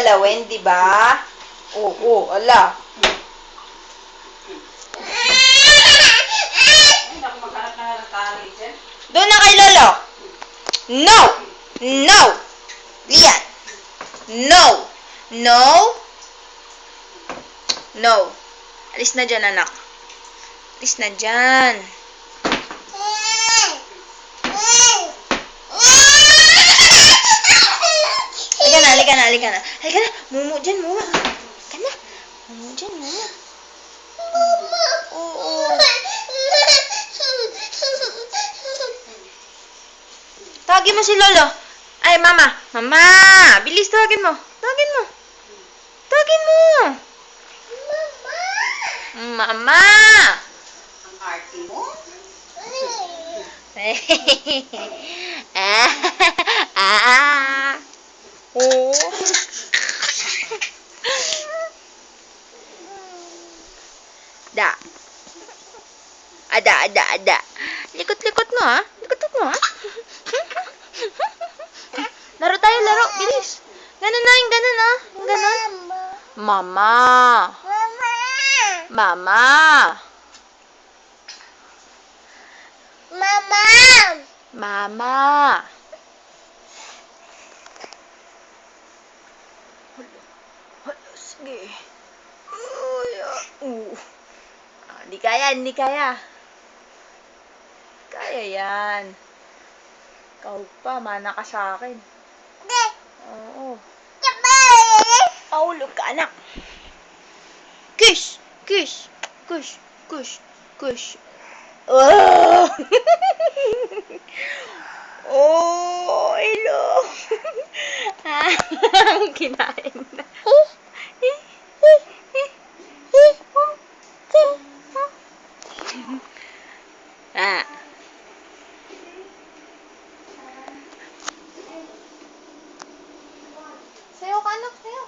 gagalawin, di ba? Oo, ala. Doon na kay Lolo. No! No! Lian. No! No! No. Alis na dyan, anak. Alis na dyan. Halika na. Halika na. Mumu dyan, mumu. Halika na. Mumu dyan, mumu. Oo. Tawagin mo si Lolo. Ay, mama. Mama! Bilis, tawagin mo. Tawagin mo. Tawagin mo. Mama! Ang arty mo? Oh. Da. Ada. Likot-likot mo, ha? Likot mo, ha? Laro tayo, laro. Bilis. Ganun na, yung ganun, ha? Yung ganun. Mama. Mama. Mama. Sige. Hindi kaya. Kaya yan. Ikaw pa, mana ka sa akin. Oo. Paulog ka, anak. Kiss. Oh! Oh, hello. Kinain na. Sayo ka, anak, sayo.